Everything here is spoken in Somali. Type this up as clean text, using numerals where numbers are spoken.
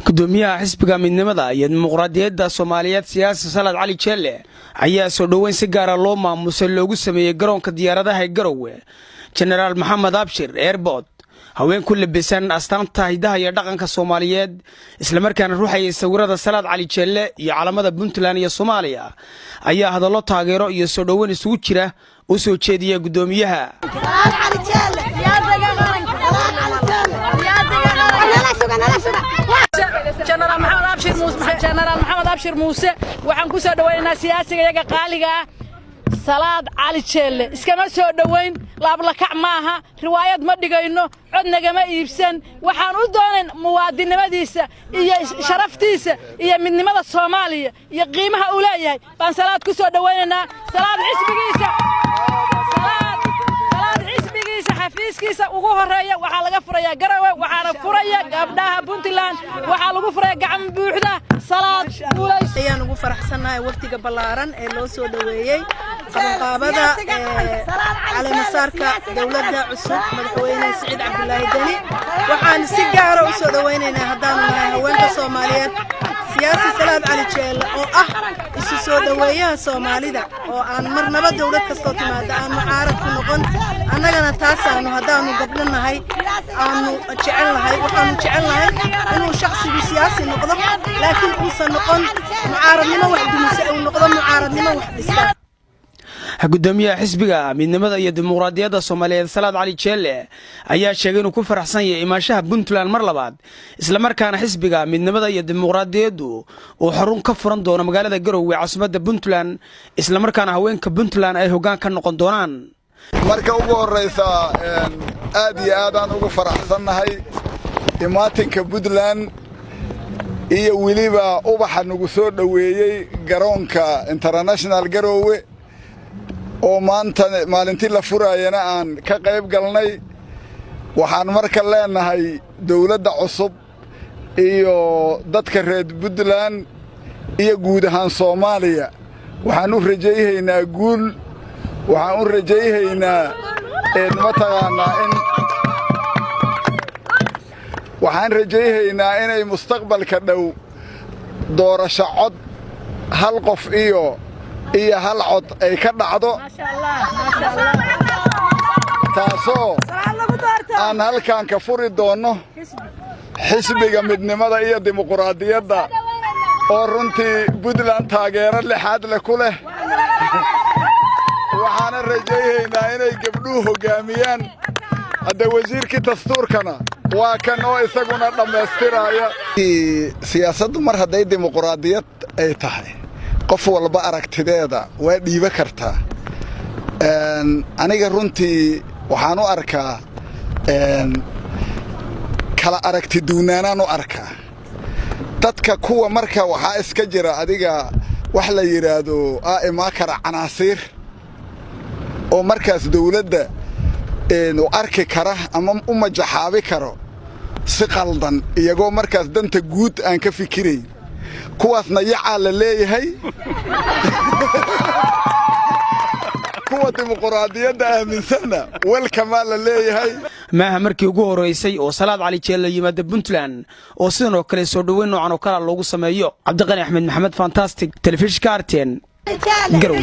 gudoomiyaha xisbiga midnimada iyo dimuqraadiyadda Soomaaliyeed siyaasi Salaad Cali Jeelle ayaa soo dhaweyn si gaar ah loo maamusay loogu sameeyay garoonka diyaaradaha Garowe General Maxamed Abshir Airport haween ku labisan astaanta hidaha iyo dhaqanka Soomaaliyeed isla markaana ruuxay sawirada Salaad Cali Jeelle iyo calaamada Puntland iyo Soomaaliya ayaa hadallo taageero iyo soo dhaweyn isugu jira u soo jeediyay gudoomiyaha Salaad Cali Jeelle General Maxamed Abshir Muuse waxaan ku soo dhaweynaynaa siyaasiga iyaga qaaliga Salaad Cali Jeelle iskama soo dhaweyn laablakac maaha riwaayad ma dhigayno cod nagama iibsan waxaan u doonayn muwaadinimadiisa iyo sharaftiisa iyo midnimada Soomaaliya iyo qiimaha uu leeyahay baan Salaad ku soo dhaweynaynaa Salaad xisbigiisa xafiiskiisa ugu horeeya waxa laga furayaa Garowe waxaana furaya gabdhaha Puntland waxa lagu furaya gacan buuxda Salaad ayaan ugu faraxsanahay waqtiga balaaran ee loo soo dhaweeyay qabanqaabada caleemasaarka dawladda cusub madaxweyne Saciid Cabdullaahi Dani waxaan si gaar ah u soo dhaweynaynaa haddaan nahay haweenka Soomaaliyeed siyaasi Salaad Cali Jeelle oo ah isu soo dhaweeyaha Soomaalida oo aan marnaba dawlad kasta timaada aan mucaarad ku noqon annagana taasaanu haddaanu gabdhanahay aanu jecelnahay waxaanu jecelnahay inuu shakhsigu siyaasi noqdo laakiin uusan noqon mucaaradnimo wax dumise uu noqdo mucaaradnimo wax dhista gudoomiyaha xisbiga midnimada iyo dimuqraadiyadda Soomaaliyeed Salaad Cali Jeelle ayaa sheegay inuu ku faraxsan yahay imaashaha Puntland mar labaad isla markaana xisbiga midnimada iyo dimuqraadiyaddu uu xarun ka furan doono magaalada Garowe caasimadda Puntland isla markaana haweenka Puntland ay hoggaan ka noqon doonaan marka ugu horeysa aad iyo aad aan ugu faraxsanahay imaatinka Puntland iyo waliba ubaxa nagu soo dhaweeyay garoonka International Garowe oo maanta maalintii la furayana aan ka qayb galnay waxaan marka leenahay dawladda cusub iyo dadka reer Puntland iyo guud ahaan Soomaaliya waxaan u rajaynaynaa guul waxaan u rajaynaynaa waxaan rajaynaynaa inay mustaqbalka dhow doorasho cod hal qof iyo hal cod ay ka dhacdo taasoo aan halkaan ka furi doono xisbiga midnimada iyo dimuqraadiyadda oo runtii Puntland taageero lixaad leh ku leh waxaana rajaynaynaa inay gabdhuhu hoggaamiyaan hadda wasiirkii dastuurkana waa kan oo isaguna dhammaystiraya siyaasaddu mar hadday dimuqraadiyad ay tahay qof walba aragtideeda waa dhiiba kartaa aniga runtii waxaan u arkaa kala aragti duunaanaan u arkaa dadka kuwa marka waxaa iska jira adiga wax la yiraahdo imaa kara canaasiir oo markaas dawladda u arki kara ama u majaxaabi karo si qaldan iyagoo markaas danta guud aan ka fikirayn kuwaasna yacaa la leeyahay kuwa dimuqraadiyadda aaminsanna welkamaa la leeyahay maaha markii ugu horeysay oo Salaad Cali Jeelle yimaada Puntland oo sidoo kale soo dhaweyn noocan oo kala loogu sameeyo Cabdiqani Axmed Maxamed Fantastic Telefishinka RTN Garowe